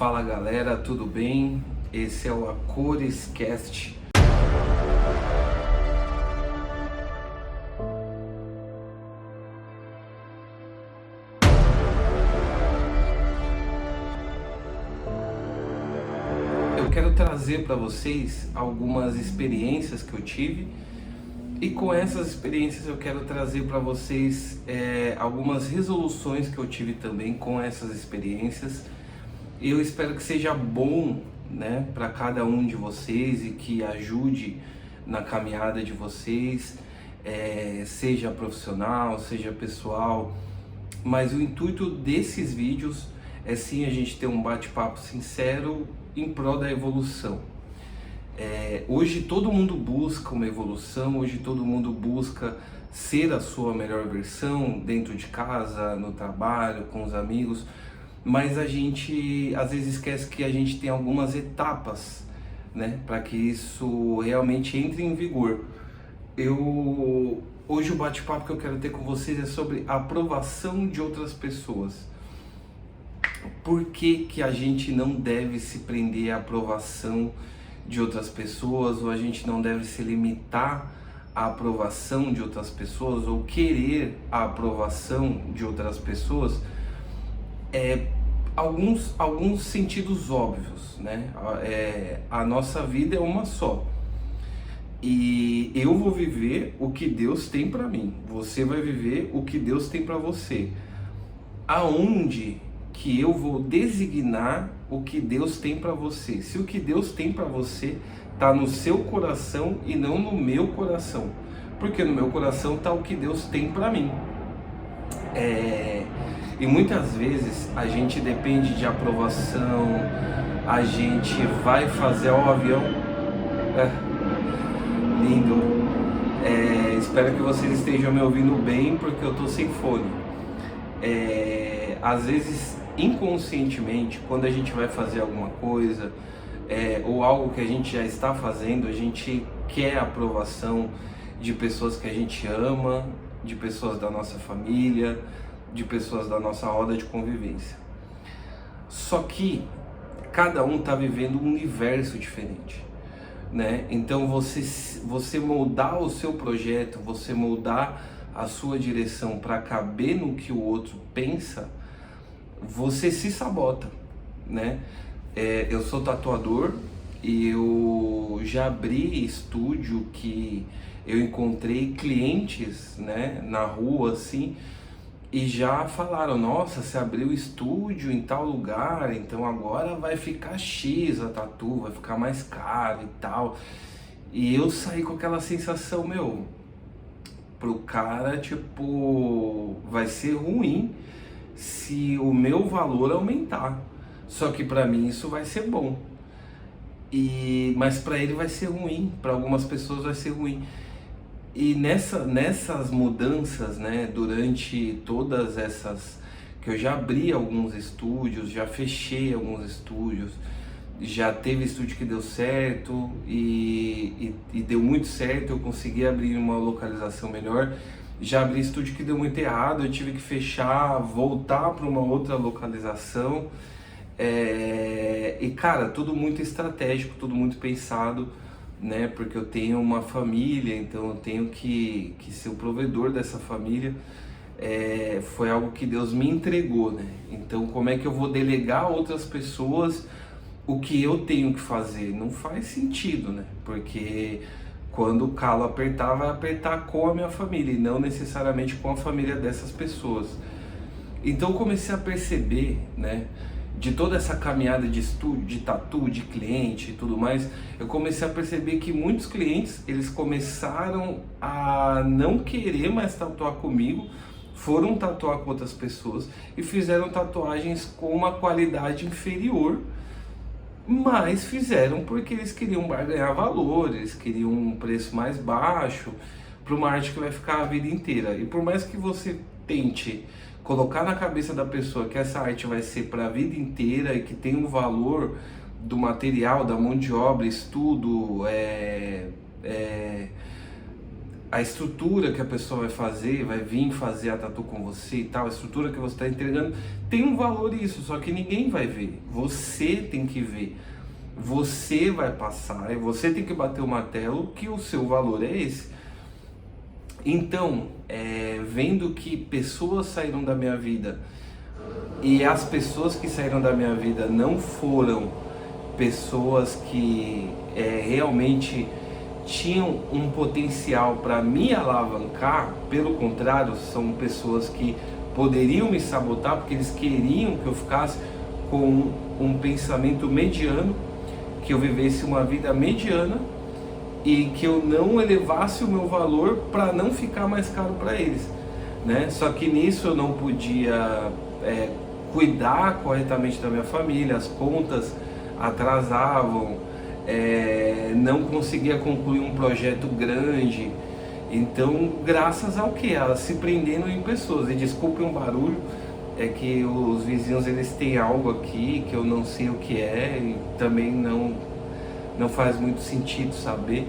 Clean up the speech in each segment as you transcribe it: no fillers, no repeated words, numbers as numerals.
Fala galera, tudo bem? Esse é o A Cores Cast. Eu quero trazer para vocês algumas experiências que eu tive e com essas experiências eu quero trazer para vocês algumas resoluções que eu tive também com essas experiências. Eu espero que seja bom, né, para cada um de vocês e que ajude na caminhada de vocês, seja profissional, seja pessoal. Mas o intuito desses vídeos é sim a gente ter um bate-papo sincero em prol da evolução. Hoje todo mundo busca uma evolução, hoje todo mundo busca ser a sua melhor versão dentro de casa, no trabalho, com os amigos. Mas a gente às vezes esquece que a gente tem algumas etapas, né, para que isso realmente entre em vigor. Hoje o bate-papo que eu quero ter com vocês é sobre a aprovação de outras pessoas. Por que que a gente não deve se prender à aprovação de outras pessoas, ou a gente não deve se limitar à aprovação de outras pessoas, ou querer a aprovação de outras pessoas? Alguns sentidos óbvios, né? A nossa vida é uma só e eu vou viver o que Deus tem para mim, você vai viver o que Deus tem para você. Aonde que eu vou designar o que Deus tem para você? Se o que Deus tem para você está no seu coração e não no meu coração, porque no meu coração está o que Deus tem para mim. E muitas vezes a gente depende de aprovação, a gente vai fazer o avião. Lindo. Espero que vocês estejam me ouvindo bem, porque eu tô sem fone. Às vezes, inconscientemente, quando a gente vai fazer alguma coisa, ou algo que a gente já está fazendo, a gente quer a aprovação de pessoas que a gente ama, de pessoas da nossa família, de pessoas da nossa roda de convivência. Só que cada um está vivendo um universo diferente, né? Então você moldar o seu projeto, você moldar a sua direção para caber no que o outro pensa, você se sabota, né? Eu sou tatuador e eu já abri estúdio que eu encontrei clientes, né, na rua assim, e já falaram: nossa, você abriu estúdio em tal lugar, então agora vai ficar X a tatu, vai ficar mais caro e tal. E eu saí com aquela sensação, pro cara, tipo, vai ser ruim se o meu valor aumentar. Só que pra mim isso vai ser bom. Mas pra ele vai ser ruim, pra algumas pessoas vai ser ruim. E nessas mudanças, né, durante todas essas, que eu já abri alguns estúdios, já fechei alguns estúdios, já teve estúdio que deu certo e deu muito certo, eu consegui abrir uma localização melhor. Já abri estúdio que deu muito errado, eu tive que fechar, voltar para uma outra localização. E cara, tudo muito estratégico, tudo muito pensado, né? Porque eu tenho uma família, então eu tenho que ser o provedor dessa família. Foi algo que Deus me entregou, né? Então como é que eu vou delegar a outras pessoas o que eu tenho que fazer? Não faz sentido, né? Porque quando o calo apertar, vai apertar com a minha família e não necessariamente com a família dessas pessoas. Então eu comecei a perceber, né, de toda essa caminhada de estúdio, de tatu, de cliente e tudo mais, eu comecei a perceber que muitos clientes, eles começaram a não querer mais tatuar comigo, foram tatuar com outras pessoas e fizeram tatuagens com uma qualidade inferior, mas fizeram porque eles queriam barganhar valor, eles queriam um preço mais baixo para uma arte que vai ficar a vida inteira. E por mais que você tente colocar na cabeça da pessoa que essa arte vai ser para a vida inteira e que tem um valor do material, da mão de obra, estudo, a estrutura que a pessoa vai fazer, vai vir fazer a tatu com você e tal, a estrutura que você está entregando, tem um valor isso, só que ninguém vai ver, você tem que ver, você vai passar, e você tem que bater o martelo que o seu valor é esse. Então, vendo que pessoas saíram da minha vida, e as pessoas que saíram da minha vida não foram pessoas que realmente tinham um potencial para me alavancar, pelo contrário, são pessoas que poderiam me sabotar porque eles queriam que eu ficasse com um pensamento mediano, que eu vivesse uma vida mediana e que eu não elevasse o meu valor para não ficar mais caro para eles, né? Só que nisso eu não podia cuidar corretamente da minha família, as contas atrasavam, não conseguia concluir um projeto grande. Então, graças ao que? A se prendendo em pessoas. E desculpe um barulho, é que os vizinhos eles têm algo aqui que eu não sei o que é e também não faz muito sentido saber.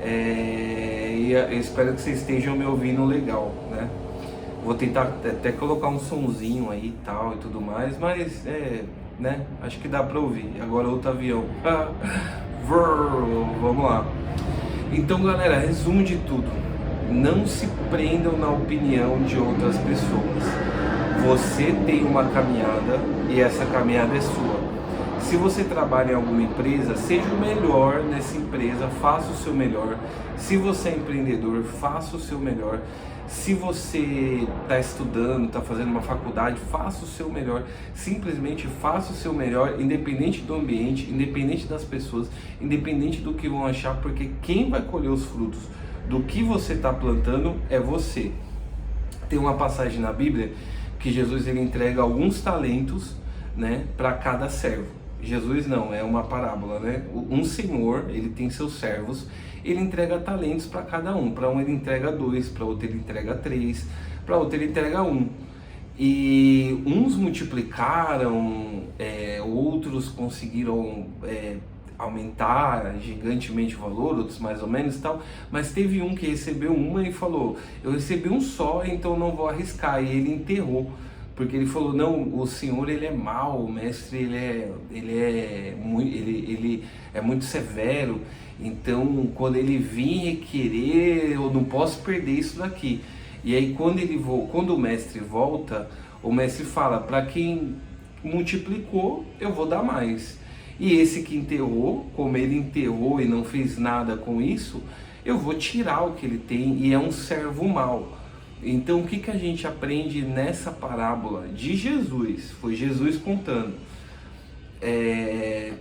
E eu espero que vocês estejam me ouvindo legal, né? Vou tentar até colocar um sonzinho aí e tal e tudo mais, mas né? Acho que dá pra ouvir. Agora outro avião. Vamos lá. Então, galera, resumo de tudo. Não se prendam na opinião de outras pessoas. Você tem uma caminhada e essa caminhada é sua. Se você trabalha em alguma empresa, seja o melhor nessa empresa, faça o seu melhor. Se você é empreendedor, faça o seu melhor. Se você está estudando, está fazendo uma faculdade, faça o seu melhor. Simplesmente faça o seu melhor, independente do ambiente, independente das pessoas, independente do que vão achar, porque quem vai colher os frutos do que você está plantando é você. Tem uma passagem na Bíblia que Jesus ele entrega alguns talentos, né, para cada servo. Jesus não, é uma parábola, né? Um senhor, ele tem seus servos, ele entrega talentos para cada um. Para um ele entrega 2, para outro ele entrega 3, para outro ele entrega 1. E uns multiplicaram, outros conseguiram aumentar gigantemente o valor, outros mais ou menos e tal, mas teve um que recebeu uma e falou, eu recebi um só, então não vou arriscar, e ele enterrou. Porque ele falou, não, o senhor ele é mau, o mestre ele é muito severo, então quando ele vir requerer, eu não posso perder isso daqui. E aí quando o mestre volta, o mestre fala, para quem multiplicou, eu vou dar mais. E esse que enterrou, como ele enterrou e não fez nada com isso, eu vou tirar o que ele tem, e é um servo mau. Então o que a gente aprende nessa parábola de Jesus? Foi Jesus contando.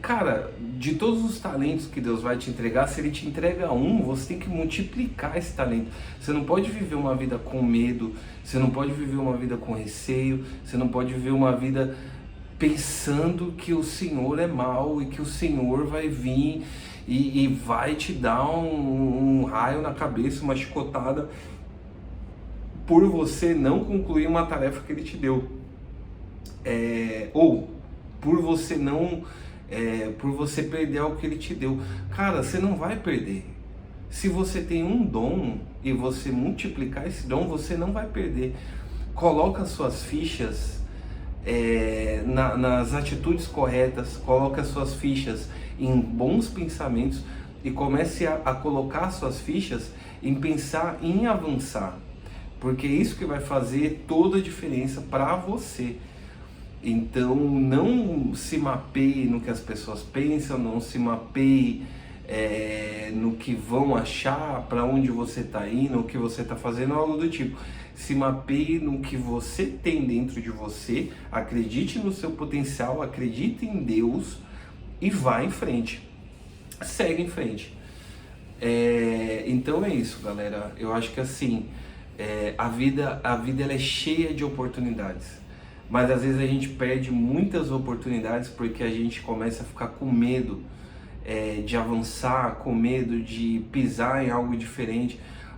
Cara, de todos os talentos que Deus vai te entregar, se Ele te entrega um, você tem que multiplicar esse talento. Você não pode viver uma vida com medo, você não pode viver uma vida com receio, você não pode viver uma vida pensando que o Senhor é mau e que o Senhor vai vir e vai te dar um raio na cabeça, uma chicotada, por você não concluir uma tarefa que Ele te deu, ou por você por você perder algo que Ele te deu. Cara, você não vai perder. Se você tem um dom e você multiplicar esse dom, você não vai perder. Coloca suas fichas nas atitudes corretas, coloca suas fichas em bons pensamentos e comece a colocar suas fichas em pensar em avançar. Porque é isso que vai fazer toda a diferença para você. Então não se mapeie no que as pessoas pensam, não se mapeie no que vão achar, para onde você está indo, o que você está fazendo, algo do tipo. Se mapeie no que você tem dentro de você, acredite no seu potencial, acredite em Deus e vá em frente. Segue em frente. Então é isso, galera. Eu acho que assim, a vida ela é cheia de oportunidades, mas às vezes a gente perde muitas oportunidades porque a gente começa a ficar com medo de avançar, com medo de pisar em algo diferente.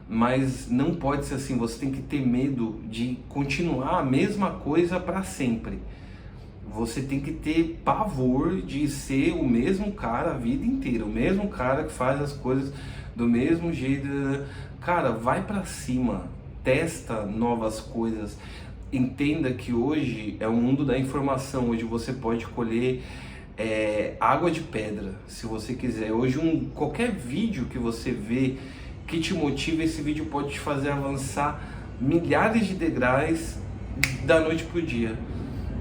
Mas não pode ser assim, você tem que ter medo de continuar a mesma coisa para sempre. você tem que ter pavor de ser o mesmo cara a vida inteira, o mesmo cara que faz as coisas do mesmo jeito. Cara, vai pra cima, testa novas coisas, entenda que hoje é o mundo da informação, hoje você pode colher água de pedra, se você quiser. Hoje qualquer vídeo que você vê que te motiva, esse vídeo pode te fazer avançar milhares de degraus da noite pro dia.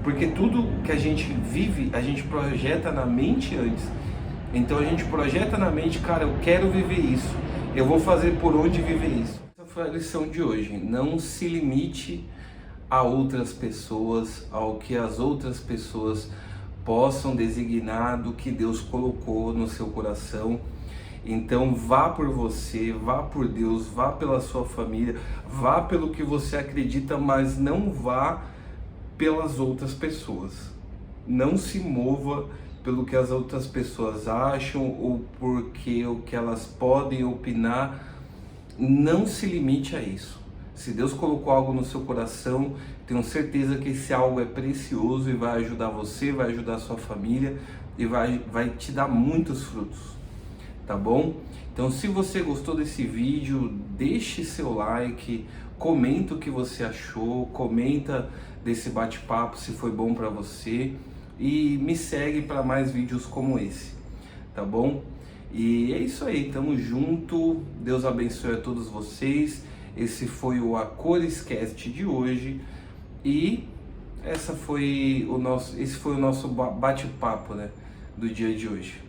Porque tudo que a gente vive, a gente projeta na mente antes. Então a gente projeta na mente, cara, eu quero viver isso, eu vou fazer por onde viver isso. Essa foi a lição de hoje. Não se limite a outras pessoas, ao que as outras pessoas possam designar do que Deus colocou no seu coração. Então vá por você, vá por Deus, vá pela sua família, vá pelo que você acredita, mas não vá pelas outras pessoas. Não se mova pelo que as outras pessoas acham ou porque o que elas podem opinar. Não se limite a isso. Se Deus colocou algo no seu coração, tenho certeza que esse algo é precioso e vai ajudar você, vai ajudar a sua família e vai te dar muitos frutos, tá bom? Então, se você gostou desse vídeo, deixe seu like, comenta o que você achou, comenta desse bate-papo se foi bom para você e me segue para mais vídeos como esse, tá bom? E é isso aí, tamo junto, Deus abençoe a todos vocês. Esse foi o AcoresCast de hoje e esse foi o nosso bate-papo, né, do dia de hoje,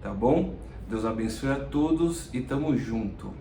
tá bom? Deus abençoe a todos e tamo junto.